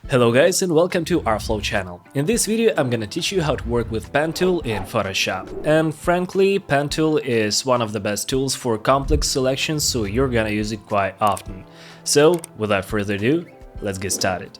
Hello guys and welcome to Artflow channel. In this video I'm gonna teach you how to work with pen tool in Photoshop. And frankly, pen tool is one of the best tools for complex selections, so you're gonna use it quite often. So without further ado, let's get started.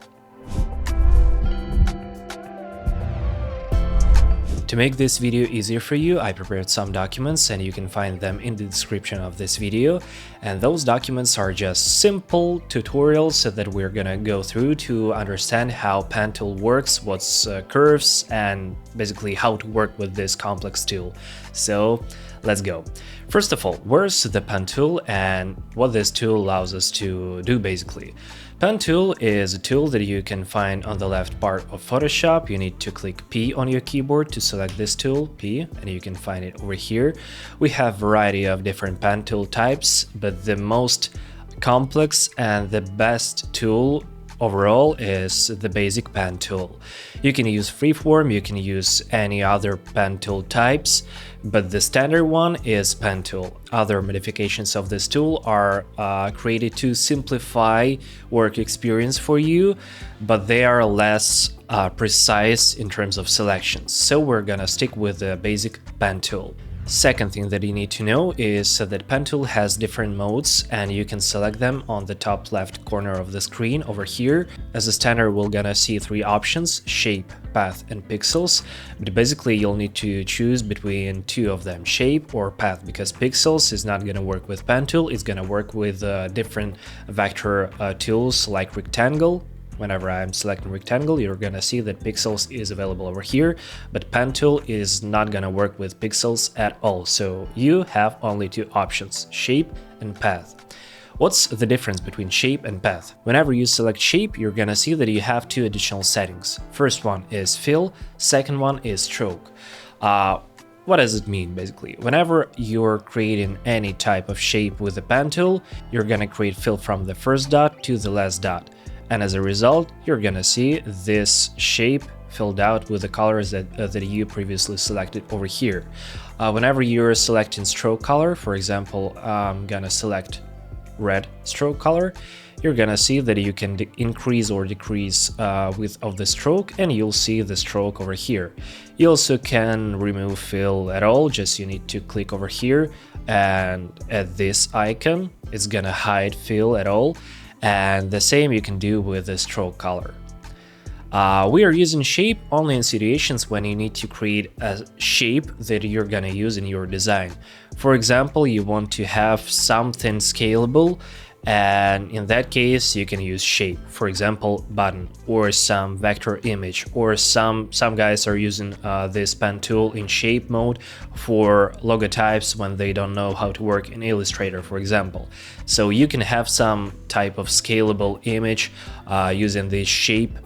To make this video easier for you, I prepared some documents and you can find them in the description of this video. And those documents are just simple tutorials that we're gonna go through to understand how pen tool works, what's curves, and basically how to work with this complex tool. So let's go. First of all, where's the pen tool and what this tool allows us to do basically? Pen tool is a tool that you can find on the left part of Photoshop. You need to click P on your keyboard to select this tool, P, and you can find it over here. We have a variety of different pen tool types, but the most complex and the best tool overall is the basic pen tool. You can use freeform, you can use any other pen tool types, but the standard one is pen tool. Other modifications of this tool are created to simplify work experience for you, but they are less precise in terms of selections. So we're gonna stick with the basic pen tool. Second thing that you need to know is that pen tool has different modes and you can select them on the top left corner of the screen over here. As a standard, we're gonna see three options: shape, path, and pixels. But basically you'll need to choose between two of them, shape or path, because pixels is not gonna work with pen tool, it's gonna work with different vector tools like rectangle. Whenever I'm selecting rectangle, you're gonna see that pixels is available over here, but pen tool is not gonna work with pixels at all. So you have only two options, shape and path. What's the difference between shape and path? Whenever you select shape, you're gonna see that you have two additional settings. First one is fill, second one is stroke. What does it mean basically? Whenever you're creating any type of shape with the pen tool, you're gonna create fill from the first dot to the last dot. And as a result, you're gonna see this shape filled out with the colors that you previously selected over here. Whenever you're selecting stroke color, for example, I'm gonna select red stroke color, you're gonna see that you can increase or decrease width of the stroke, and you'll see the stroke over here. You also can remove fill at all, just you need to click over here and at this icon, it's gonna hide fill at all. And the same you can do with the stroke color. We are using shape only in situations when you need to create a shape that you're gonna use in your design. For example, you want to have something scalable, and in that case you can use shape. For example, button or some vector image, or some guys are using this pen tool in shape mode for logotypes when they don't know how to work in Illustrator, for example. So you can have some type of scalable image using this shape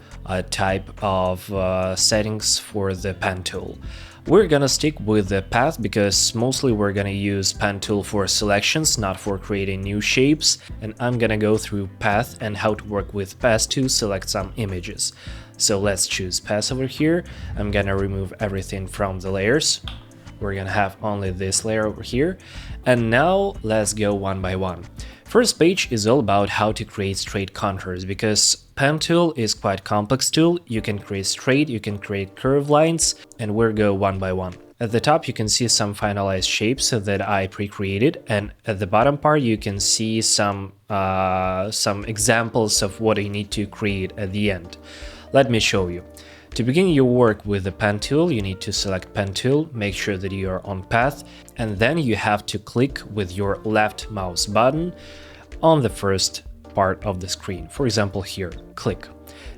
type of settings for the pen tool. We're gonna stick with the path because mostly we're gonna use pen tool for selections, not for creating new shapes, and I'm gonna go through path and how to work with path to select some images. So let's choose path over here. I'm gonna remove everything from the layers. We're gonna have only this layer over here. And now let's go one by one. First page is all about how to create straight contours, because pen tool is quite complex tool. You can create straight, you can create curved lines, and we'll go one by one. At the top you can see some finalized shapes that I pre-created, and at the bottom part you can see some examples of what you need to create at the end. Let me show you. To begin your work with the pen tool, you need to select pen tool, make sure that you are on path, and then you have to click with your left mouse button on the first part of the screen. For example, here, click.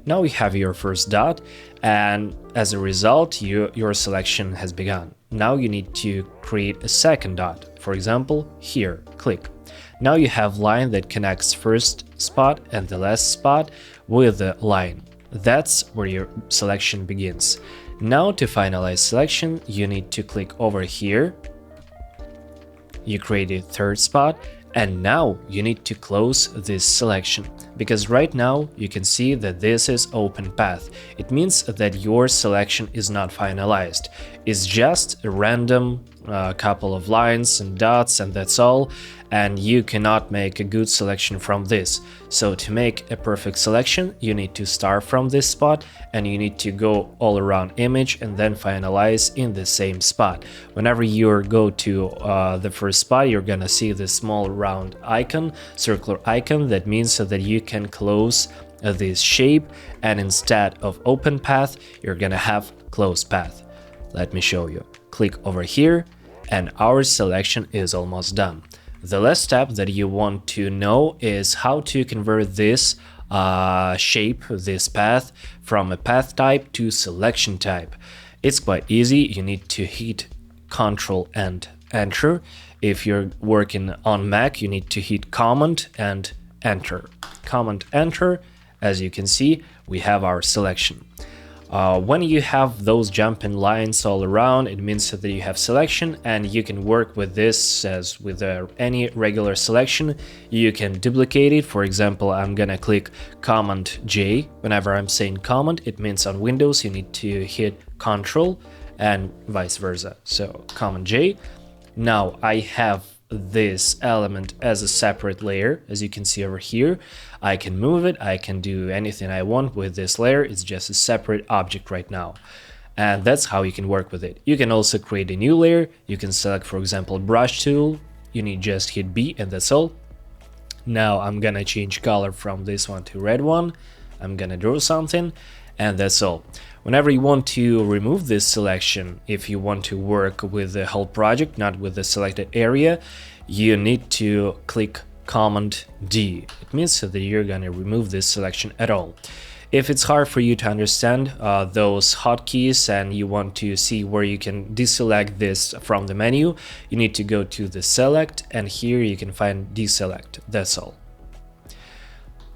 Now you have your first dot, and as a result, your selection has begun. Now you need to create a second dot. For example, here, click. Now you have line that connects first spot and the last spot with the line. That's where your selection begins. Now to finalize selection, you need to click over here. You create a third spot, and now you need to close this selection, because right now you can see that this is open path. It means that your selection is not finalized. It's just a random couple of lines and dots, and that's all, and you cannot make a good selection from this. So to make a perfect selection, you need to start from this spot and you need to go all around image and then finalize in the same spot. Whenever you go to the first spot, you're gonna see this small round icon, circular icon. That means so that you can close this shape, and instead of open path, you're gonna have closed path. Let me show you. Click over here and our selection is almost done. The last step that you want to know is how to convert this shape, this path, from a path type to selection type. It's quite easy. You need to hit Ctrl and Enter. If you're working on Mac, you need to hit Command and Enter. Command Enter. As you can see, we have our selection. When you have those jumping lines all around, it means that you have selection, and you can work with this as with any regular selection. You can duplicate it. For example, I'm gonna click Command J. Whenever I'm saying Command, it means on Windows you need to hit Control and vice versa. So Command J. Now I have this element as a separate layer. As you can see over here, I can move it, I can do anything I want with this layer. It's just a separate object right now, and that's how you can work with it. You can also create a new layer. You can select, for example, brush tool. You need just hit B and that's all. Now I'm gonna change color from this one to red one. I'm gonna draw something, and that's all. Whenever you want to remove this selection, if you want to work with the whole project, not with the selected area, you need to click Command D. It means that you're gonna remove this selection at all. If it's hard for you to understand those hotkeys and you want to see where you can deselect this from the menu, you need to go to the select, and here you can find deselect. That's all.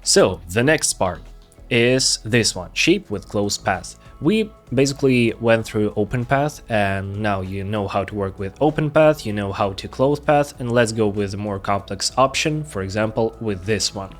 So the next part is this one, shape with closed path. We basically went through open path, and now you know how to work with open path, you know how to close path, and let's go with a more complex option, for example with this one.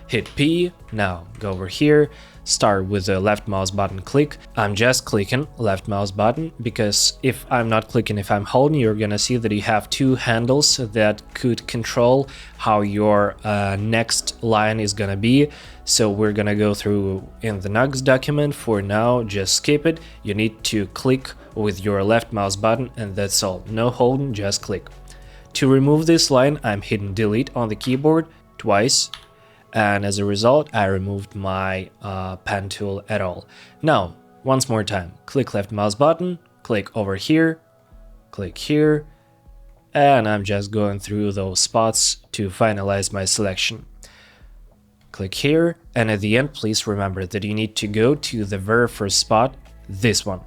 Hit P, now go over here, start with the left mouse button click. I'm just clicking left mouse button because if I'm not clicking, if I'm holding, you're gonna see that you have two handles that could control how your next line is gonna be. So we're gonna go through in the next document. For now, just skip it. You need to click with your left mouse button, and that's all. No holding, just click. To remove this line, I'm hitting delete on the keyboard twice, and as a result I removed my pen tool at all. Now once more time, click left mouse button, click over here, click here, and I'm just going through those spots to finalize my selection. Click here, and at the end please remember that you need to go to the very first spot, this one.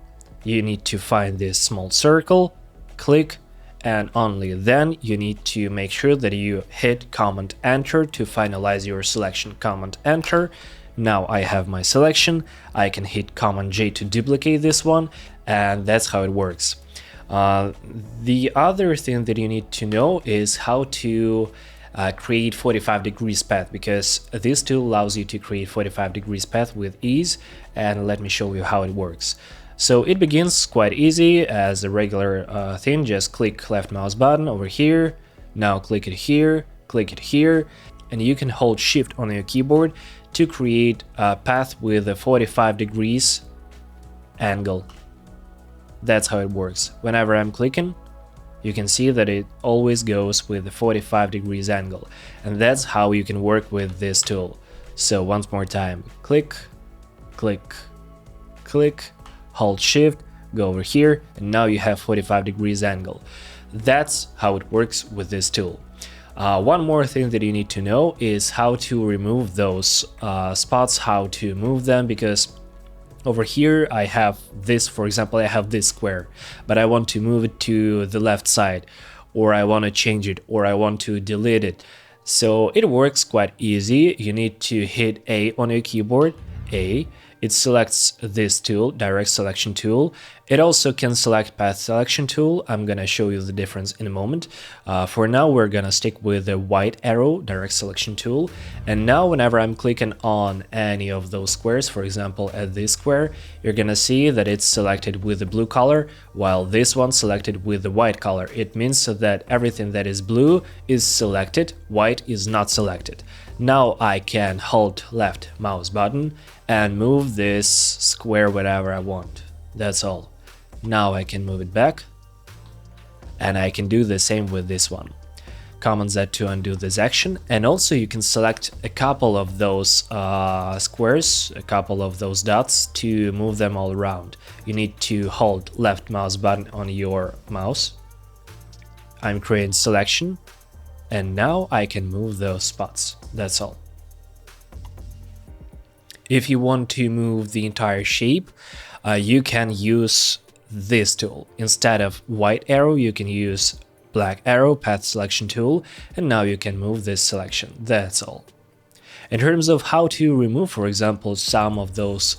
You need to find this small circle, click, and only then you need to make sure that you hit Command Enter to finalize your selection. Command Enter. Now I have my selection. I can hit Command J to duplicate this one, and that's how it works. The other thing that you need to know is how to create 45 degrees path, because this tool allows you to create 45 degrees path with ease, and let me show you how it works. So it begins quite easy as a regular thing. Just click left mouse button over here, now click it here, and you can hold shift on your keyboard to create a path with a 45 degrees angle. That's how it works. Whenever I'm clicking, you can see that it always goes with the 45 degrees angle, and that's how you can work with this tool. So once more time, click, click, click, hold shift, go over here, and now you have 45 degrees angle. That's how it works with this tool. One more thing that you need to know is how to remove those spots, how to move them, because over here I have this, for example, I have this square, but I want to move it to the left side, or I want to change it, or I want to delete it. So it works quite easy. You need to hit A on your keyboard, A. it selects this tool, direct selection tool. It also can select path selection tool. I'm gonna show you the difference in a moment. For now, we're gonna stick with the white arrow direct selection tool. And now whenever I'm clicking on any of those squares, for example, at this square, you're gonna see that it's selected with the blue color, while this one selected with the white color. It means that everything that is blue is selected, white is not selected. Now I can hold left mouse button and move this square wherever I want. That's all. Now I can move it back, and I can do the same with this one. Command Z to undo this action, and also you can select a couple of those squares, a couple of those dots to move them all around. You need to hold left mouse button on your mouse. I'm creating selection, and now I can move those spots. That's all. If you want to move the entire shape, you can use this tool. Instead of white arrow, you can use black arrow, path selection tool, and now you can move this selection. That's all. In terms of how to remove, for example, some of those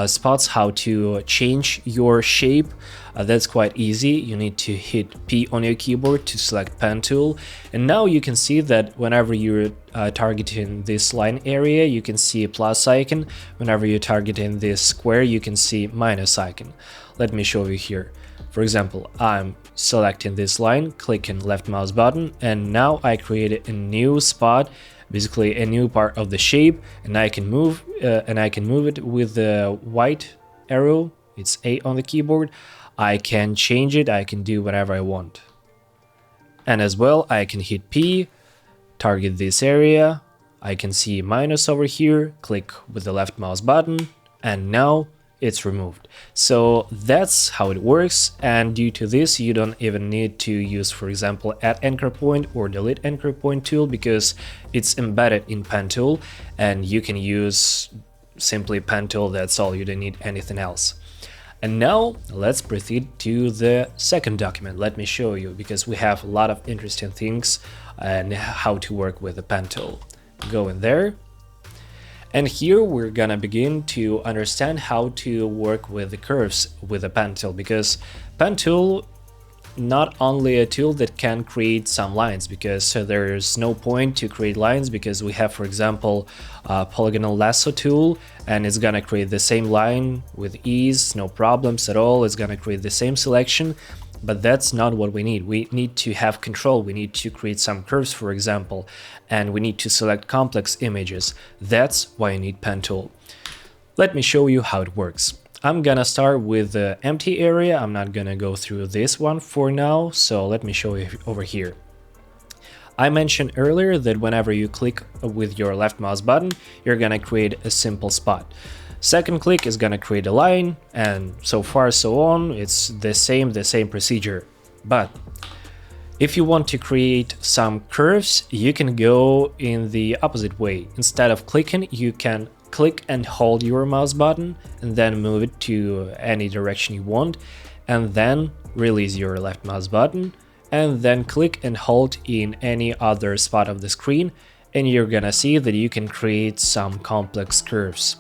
spots, how to change your shape, that's quite easy. You need to hit P on your keyboard to select pen tool, and now you can see that whenever you're targeting this line area, you can see a plus icon. Whenever you're targeting this square, you can see minus icon. Let me show you here. For example, I'm selecting this line, clicking left mouse button, and now I created a new spot, basically a new part of the shape, and I can move it with the white arrow. It's A on the keyboard. I can change it, I can do whatever I want. And as well, I can hit P, target this area, I can see minus over here, click with the left mouse button, and now it's removed. So that's how it works, and due to this you don't even need to use, for example, add anchor point or delete anchor point tool, because it's embedded in pen tool and you can use simply pen tool. That's all, you don't need anything else. And now let's proceed to the second document. Let me show you, because we have a lot of interesting things and how to work with the pen tool. Go in there. And here we're gonna begin to understand how to work with the curves with the pen tool, because pen tool not only a tool that can create some lines, because there's no point to create lines, because we have, for example, a polygonal lasso tool, and it's gonna create the same line with ease, no problems at all. It's gonna create the same selection. But that's not what we need. We need to have control. We need to create some curves, for example, and we need to select complex images. That's why you need pen tool. Let me show you how it works. I'm gonna start with the empty area. I'm not gonna go through this one for now, so let me show you over here. I mentioned earlier that whenever you click with your left mouse button, you're gonna create a simple spot. Second click is gonna create a line, and so far so on. It's the same procedure. But if you want to create some curves, you can go in the opposite way. Instead of clicking, you can click and hold your mouse button and then move it to any direction you want, and then release your left mouse button and then click and hold in any other spot of the screen, and you're gonna see that you can create some complex curves.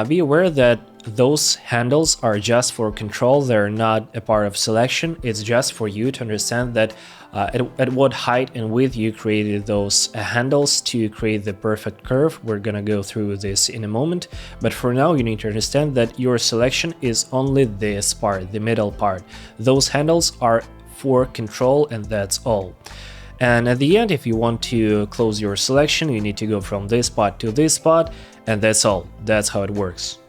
Be aware that those handles are just for control, they're not a part of selection. It's just for you to understand that at what height and width you created those handles to create the perfect curve. We're gonna go through this in a moment, but for now you need to understand that your selection is only this part, the middle part. Those handles are for control, and that's all. And at the end, if you want to close your selection, you need to go from this spot to this spot, and that's all. That's how it works.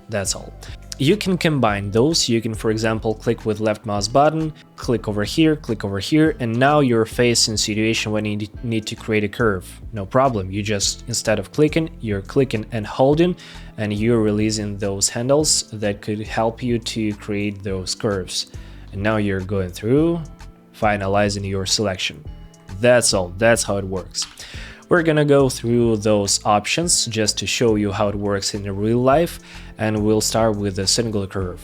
That's all. You can combine those. You can, for example, click with left mouse button, click over here, and now you're facing a situation when you need to create a curve. No problem. You just, instead of clicking, you're clicking and holding, and you're releasing those handles that could help you to create those curves. And now you're going through, finalizing your selection. That's all. That's how it works. We're gonna go through those options just to show you how it works in real life, and we'll start with a single curve.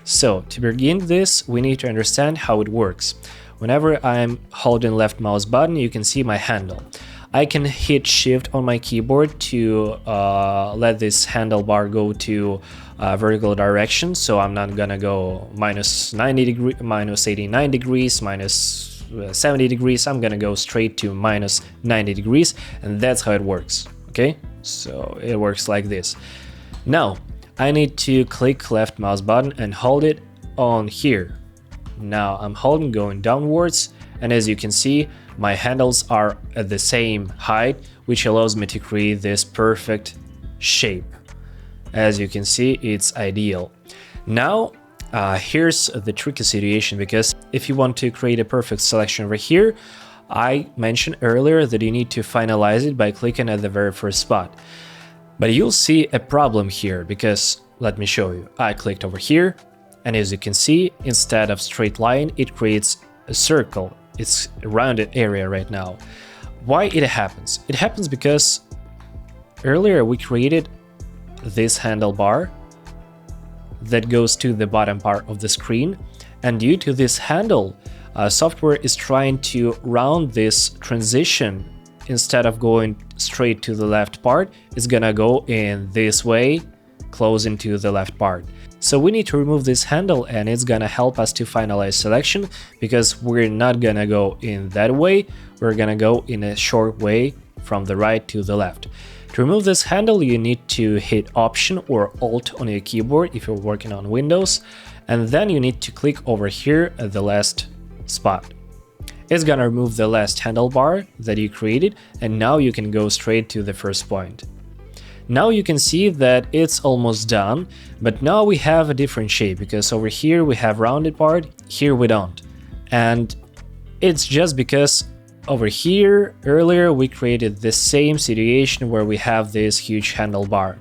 So to begin this, we need to understand how it works. Whenever I'm holding left mouse button, you can see my handle. I can hit shift on my keyboard to let this handlebar go to vertical direction, so I'm not gonna go minus 90 degrees, minus 89 degrees, minus 70 degrees. I'm gonna go straight to minus 90 degrees, and that's how it works. Okay, so it works like this. Now I need to click left mouse button and hold it on here. Now I'm holding, going downwards, and as you can see, my handles are at the same height, which allows me to create this perfect shape. As you can see, it's ideal. Now here's the tricky situation, because if you want to create a perfect selection over here, I mentioned earlier that you need to finalize it by clicking at the very first spot. But you'll see a problem here, because let me show you. I clicked over here, and as you can see, instead of straight line, it creates a circle. It's a rounded area right now. Why it happens? It happens because earlier we created this handlebar that goes to the bottom part of the screen, and due to this handle, software is trying to round this transition. Instead of going straight to the left part, it's gonna go in this way, close into the left part. So we need to remove this handle, and it's gonna help us to finalize selection, because we're not gonna go in that way, we're gonna go in a short way from the right to the left. To remove this handle, you need to hit Option or Alt on your keyboard if you're working on Windows, and then you need to click over here at the last spot. It's gonna remove the last handlebar that you created, and now you can go straight to the first point. Now you can see that it's almost done, but now we have a different shape, because over here we have rounded part, here we don't. And it's just because over here earlier we created the same situation where we have this huge handlebar.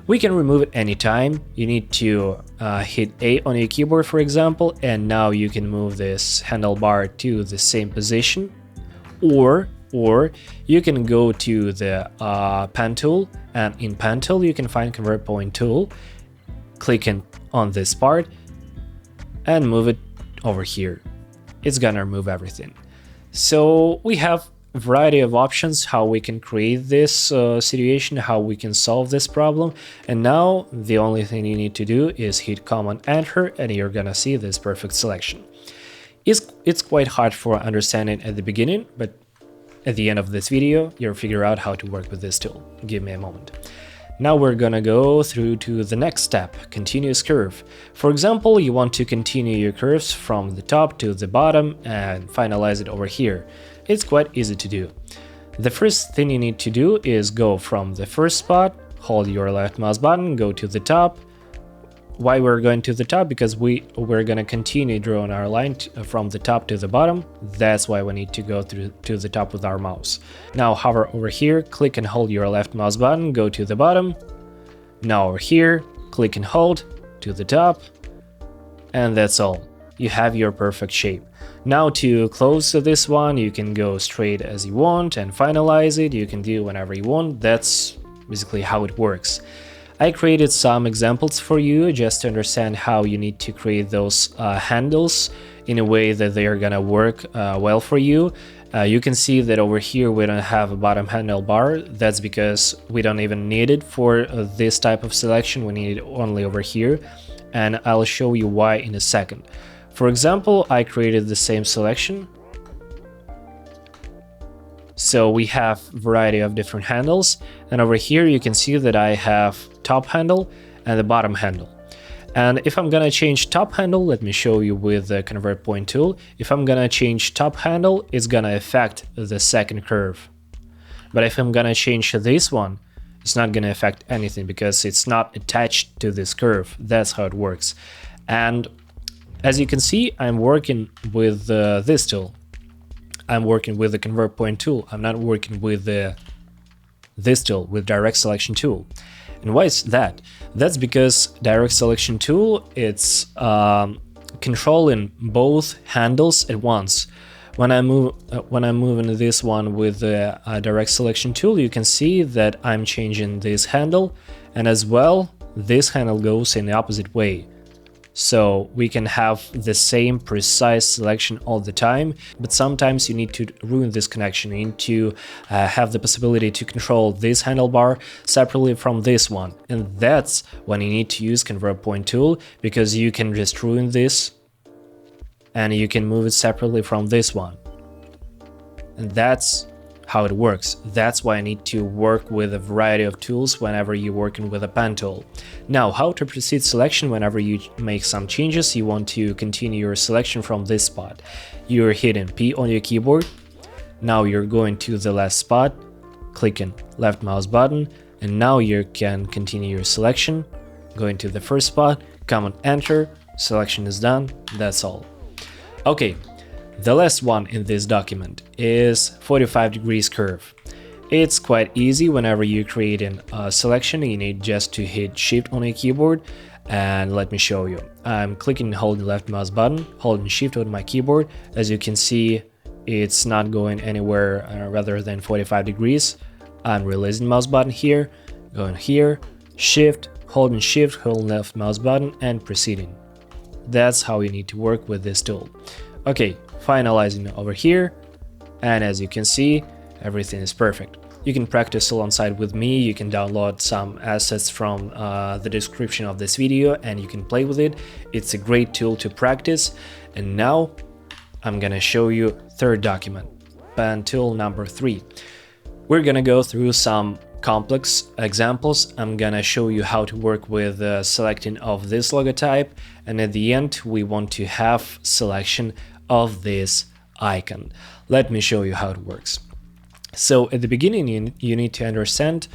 We can remove it anytime. You need to hit A on your keyboard, for example, and now you can move this handlebar to the same position. Or you can go to the pen tool, and in pen tool you can find convert point tool, clicking on this part and move it over here. It's gonna remove everything. So we have a variety of options how we can create this situation, how we can solve this problem, and now the only thing you need to do is hit Command Enter, and you're gonna see this perfect selection. It's quite hard for understanding at the beginning, but at the end of this video, you'll figure out how to work with this tool. Give me a moment. Now we're gonna go through to the next step, continuous curve. For example, you want to continue your curves from the top to the bottom and finalize it over here. It's quite easy to do. The first thing you need to do is go from the first spot, hold your left mouse button, go to the top. Why we're going to the top? Because we're gonna continue drawing our line from the top to the bottom. That's why we need to go through to the top with our mouse. Now hover over here, click and hold your left mouse button, go to the bottom. Now over here, click and hold to the top, and that's all. You have your perfect shape. Now to close this one, you can go straight as you want and finalize it. You can do whenever you want. That's basically how it works. I created some examples for you just to understand how you need to create those handles in a way that they are gonna work well for you. You can see that over here we don't have a bottom handlebar. That's because we don't even need it for this type of selection. We need it only over here, and I'll show you why in a second. For example, I created the same selection. So we have a variety of different handles, and over here you can see that I have top handle and the bottom handle. And if I'm gonna change top handle, let me show you with the convert point tool. If I'm gonna change top handle, it's gonna affect the second curve. But if I'm gonna change this one, it's not gonna affect anything because it's not attached to this curve. That's how it works. And as you can see, I'm working with this tool. I'm working with the convert point tool. I'm not working with this tool, with direct selection tool. And why is that? That's because direct selection tool, it's controlling both handles at once. When I'm moving this one with the direct selection tool, you can see that I'm changing this handle, and as well this handle goes in the opposite way. So we can have the same precise selection all the time, but sometimes you need to ruin this connection. You need to have the possibility to control this handlebar separately from this one. And that's when you need to use Convert Point tool, because you can just ruin this and you can move it separately from this one. And that's how it works. That's why I need to work with a variety of tools whenever you're working with a pen tool. Now, how to proceed selection whenever you make some changes. You want to continue your selection from this spot. You're hitting P on your keyboard. Now you're going to the last spot, clicking left mouse button, and now you can continue your selection. Going to the first spot, Command Enter, selection is done, that's all. Okay. The last one in this document is 45 degrees curve. It's quite easy. Whenever you're creating a selection, you need just to hit Shift on your keyboard, and let me show you. I'm clicking and holding left mouse button, holding Shift on my keyboard. As you can see, it's not going anywhere rather than 45 degrees. I'm releasing mouse button here, going here, Shift, holding left mouse button, and proceeding. That's how you need to work with this tool. Okay. Finalizing over here, and as you can see, everything is perfect. You can practice alongside with me. You can download some assets from the description of this video and you can play with it. It's a great tool to practice. And now I'm gonna show you third document, pen tool number 3. We're gonna go through some complex examples. I'm gonna show you how to work with selecting of this logotype, and at the end we want to have selection of this icon. Let me show you how it works. So at the beginning you need to understand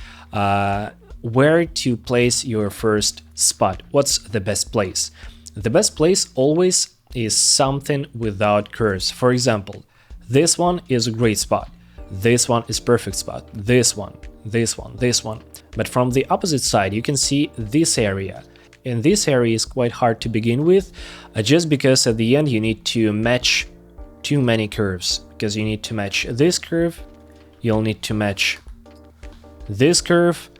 where to place your first spot. What's the best place? The best place always is something without curves. For example, this one is a great spot. This one is perfect spot. This one. But from the opposite side you can see this area. And this area is quite hard to begin with, just because at the end you need to match too many curves, because you need to match this curve, you'll need to match this curve,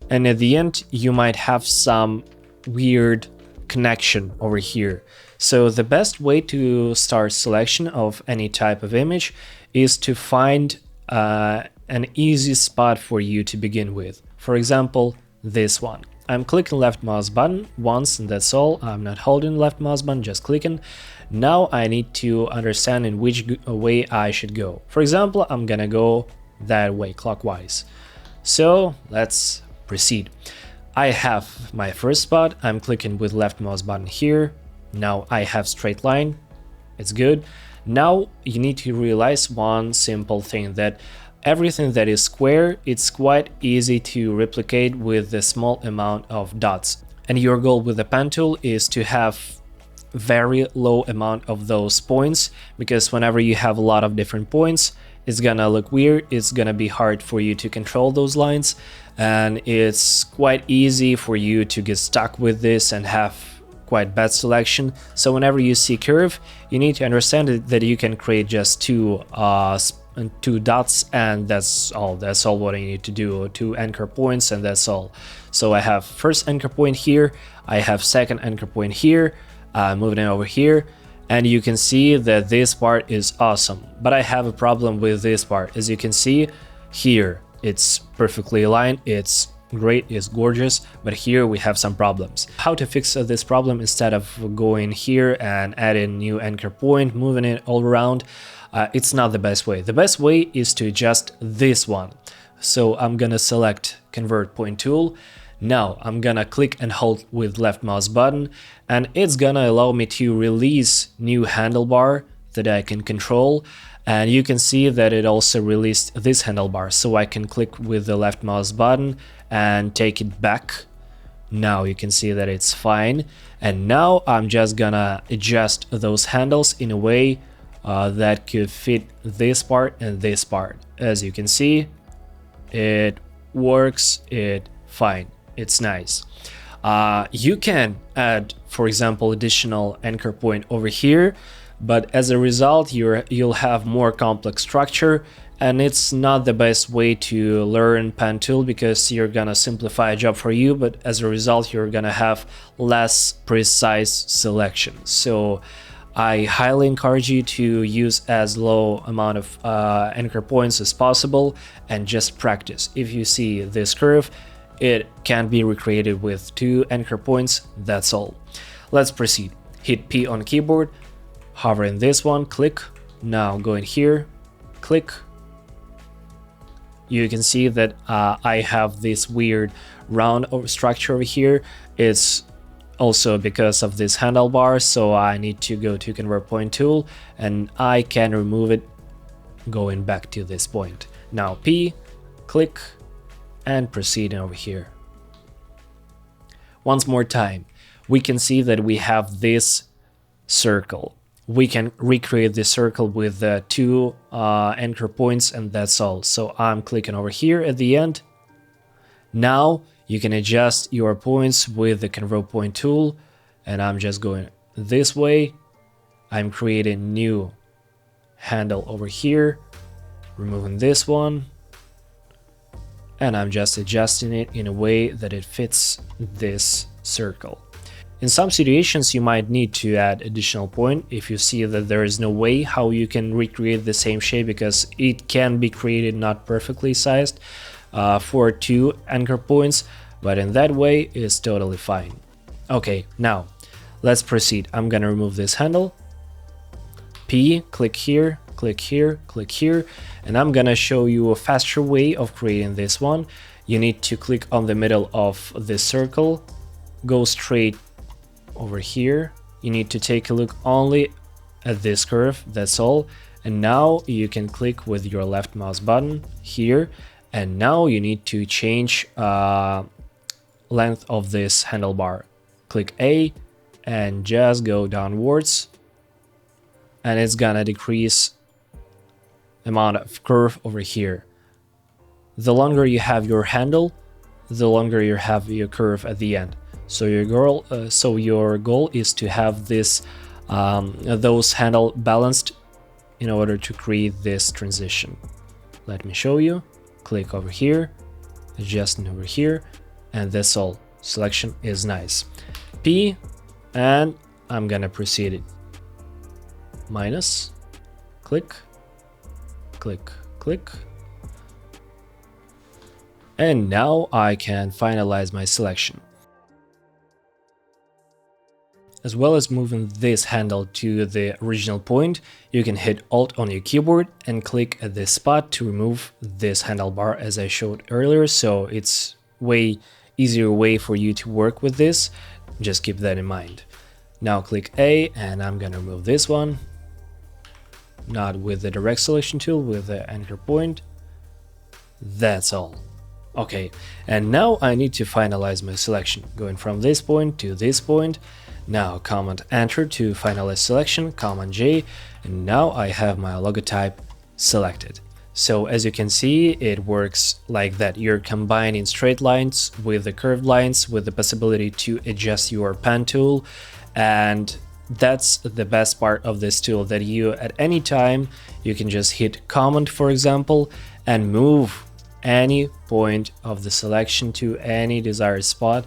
and at the end you might have some weird connection over here. So the best way to start selection of any type of image is to find an easy spot for you to begin with. For example, this one. I'm clicking left mouse button once and that's all. I'm not holding left mouse button, just clicking. Now I need to understand in which way I should go. For example, I'm gonna go that way, clockwise. So let's proceed. I have my first spot. I'm clicking with left mouse button here. Now I have straight line. It's good. Now you need to realize one simple thing, that everything that is square, it's quite easy to replicate with a small amount of dots. And your goal with the pen tool is to have very low amount of those points, because whenever you have a lot of different points, it's gonna look weird, it's gonna be hard for you to control those lines, and it's quite easy for you to get stuck with this and have quite bad selection. So whenever you see curve, you need to understand that you can create just two dots, and that's all what I need to do, 2 anchor points, and that's all. So I have first anchor point here, I have second anchor point here, moving it over here, and you can see that this part is awesome. But I have a problem with this part. As you can see here, it's perfectly aligned, it's great, it's gorgeous, but here we have some problems. How to fix this problem instead of going here and adding new anchor point, moving it all around? It's not the best way. The best way is to adjust this one. So I'm gonna select Convert Point tool. Now I'm gonna click and hold with left mouse button, and it's gonna allow me to release new handlebar that I can control. And you can see that it also released this handlebar, so I can click with the left mouse button and take it back. Now you can see that it's fine. And now I'm just gonna adjust those handles in a way that could fit this part and this part. As you can see, it works, it's fine, it's nice. You can add, for example, additional anchor point over here, but as a result you'll have more complex structure and it's not the best way to learn pen tool because you're gonna simplify a job for you, but as a result you're gonna have less precise selection. So I highly encourage you to use as low amount of anchor points as possible and just practice. If you see this curve, it can be recreated with 2 anchor points, that's all. Let's proceed. Hit P on keyboard, hover in this one, click. Now go in here, click. You can see that I have this weird round structure over here. It's also because of this handlebar, so I need to go to convert point tool and I can remove it going back to this point. Now P, click, and proceed over here. Once more time, we can see that we have this circle. We can recreate this circle with 2 anchor points, and that's all. So I'm clicking over here at the end. Now you can adjust your points with the convert point tool, and I'm just going this way. I'm creating new handle over here, removing this one, and I'm just adjusting it in a way that it fits this circle. In some situations you might need to add additional point if you see that there is no way how you can recreate the same shape, because it can be created not perfectly sized for 2 anchor points, but in that way it's totally fine. Okay, now let's proceed. I'm gonna remove this handle. P, click here, click here, click here, and I'm gonna show you a faster way of creating this one. You need to click on the middle of this circle, go straight over here. You need to take a look only at this curve, that's all. And now you can click with your left mouse button here, and now you need to change length of this handlebar. Click A and just go downwards, and it's gonna decrease amount of curve over here. The longer you have your handle, the longer you have your curve at the end. So your goal is to have this those handle balanced in order to create this transition. Let me show you. Click over here, adjusting over here, and that's all. Selection is nice. P, and I'm gonna proceed it. Minus, click, click, click. And now I can finalize my selection. As well as moving this handle to the original point, you can hit Alt on your keyboard and click at this spot to remove this handlebar as I showed earlier, so it's way easier way for you to work with this. Just keep that in mind. Now click A and I'm gonna remove this one. Not with the direct selection tool, with the anchor point. That's all. Okay, and now I need to finalize my selection, going from this point to this point. Now Command Enter to finalize selection, Command J, and now I have my logotype selected. So as you can see, it works like that. You're combining straight lines with the curved lines with the possibility to adjust your pen tool, and that's the best part of this tool, that you at any time you can just hit Command, for example, and move any point of the selection to any desired spot,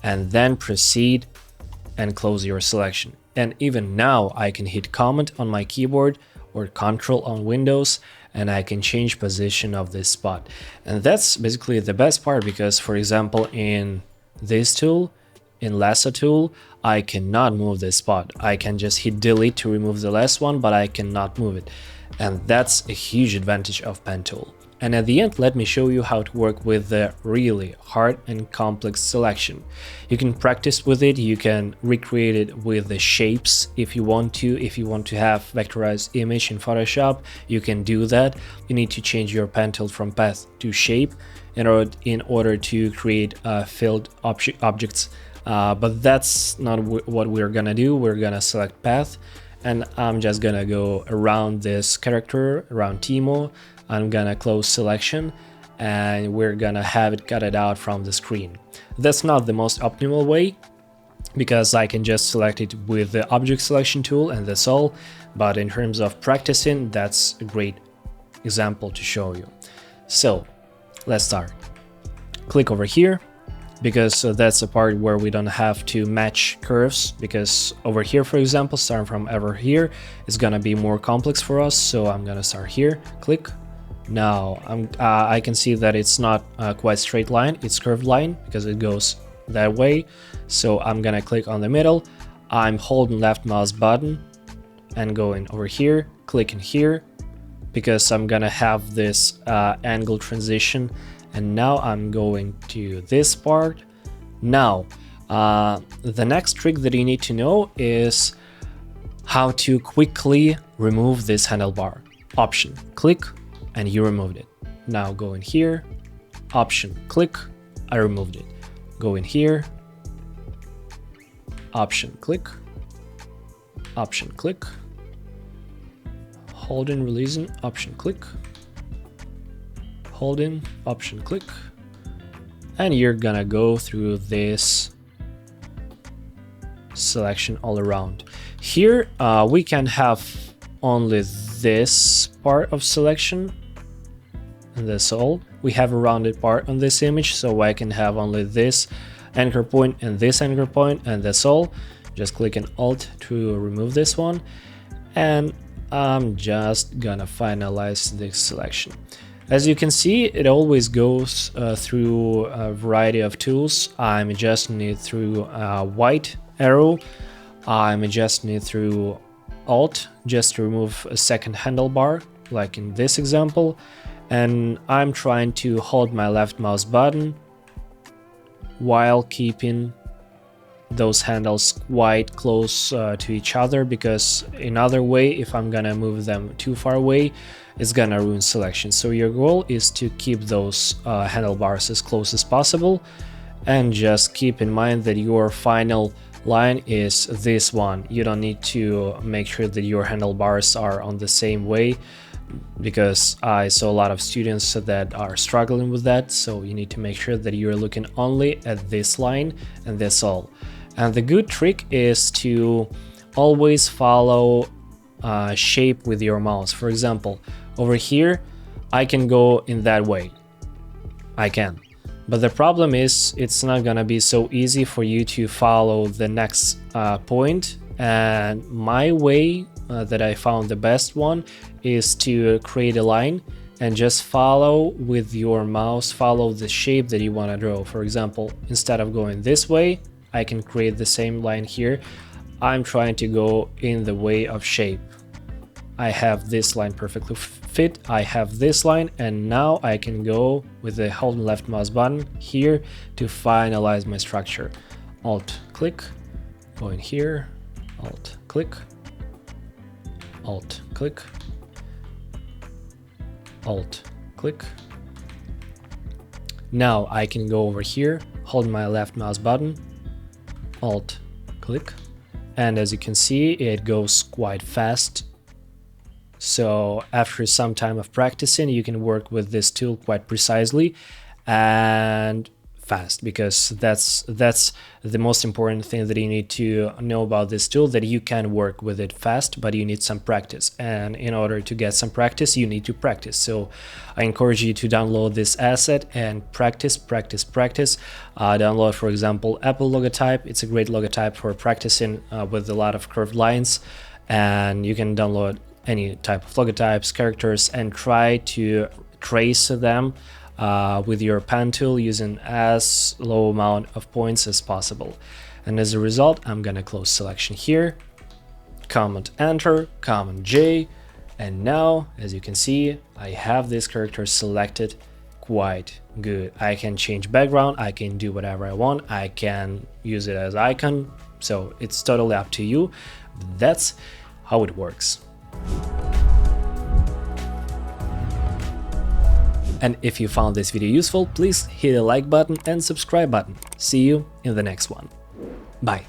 and then proceed and close your selection. And even now I can hit Command on my keyboard or Control on Windows, and I can change position of this spot. And that's basically the best part, because for example in this tool, in lasso tool, I cannot move this spot. I can just hit delete to remove the last one, but I cannot move it. And that's a huge advantage of pen tool. And at the end, let me show you how to work with the really hard and complex selection. You can practice with it, you can recreate it with the shapes if you want to. If you want to have vectorized image in Photoshop, you can do that. You need to change your pen tool from path to shape in order to create filled objects. But that's not what we're gonna do. We're gonna select path, and I'm just gonna go around this character, around Timo. I'm gonna close selection, and we're gonna have it cut it out from the screen. That's not the most optimal way, because I can just select it with the object selection tool and that's all. But in terms of practicing, that's a great example to show you. So let's start. Click over here, because that's the part where we don't have to match curves, because over here, for example, starting from over here is gonna be more complex for us. So I'm gonna start here, click. Now I can see that it's not quite straight line, it's curved line because it goes that way. So I'm gonna click on the middle, I'm holding left mouse button and going over here, clicking here, because I'm gonna have this angle transition. And now I'm going to this part. Now the next trick that you need to know is how to quickly remove this handlebar. Option, click, and you removed it. Now go in here, option, click, I removed it. Go in here, option, click, option, click, holding, releasing, option, click, holding, option, click, and you're gonna go through this selection all around. Here we can have only this part of selection, and that's all. We have a rounded part on this image, so I can have only this anchor point and this anchor point, and that's all. Just click an Alt to remove this one, and I'm just gonna finalize this selection. As you can see, it always goes through a variety of tools. I'm adjusting it through white arrow. I'm adjusting it through Alt just to remove a second handlebar, like in this example. And I'm trying to hold my left mouse button while keeping those handles quite close to each other, because another way, if I'm gonna move them too far away, it's gonna ruin selection. So your goal is to keep those handlebars as close as possible, and just keep in mind that your final line is this one. You don't need to make sure that your handlebars are on the same way, because I saw a lot of students that are struggling with that. So you need to make sure that you're looking only at this line, and that's all. And the good trick is to always follow shape with your mouse. For example, over here, I can go in that way. I can. But the problem is, it's not gonna be so easy for you to follow the next point. And my way that I found the best one is to create a line and just follow with your mouse, follow the shape that you want to draw. For example, instead of going this way, I can create the same line here. I'm trying to go in the way of shape. I have this line perfectly fit, I have this line, and now I can go with the holding left mouse button here to finalize my structure. Alt click, go in here, Alt click, Alt click, Alt click. Now I can go over here, hold my left mouse button, Alt click, and as you can see, it goes quite fast. So after some time of practicing, you can work with this tool quite precisely and fast, because that's the most important thing that you need to know about this tool, that you can work with it fast, but you need some practice. And in order to get some practice, you need to practice. So I encourage you to download this asset and practice. Download, for example, Apple logotype. It's a great logotype for practicing with a lot of curved lines. And you can download any type of logotypes, characters, and try to trace them with your pen tool using as low amount of points as possible. And as a result, I'm gonna close selection here, Command Enter, Command J, and now, as you can see, I have this character selected quite good. I can change background, I can do whatever I want, I can use it as icon, so it's totally up to you. That's how it works. And if you found this video useful, please hit the like button and subscribe button. See you in the next one. Bye.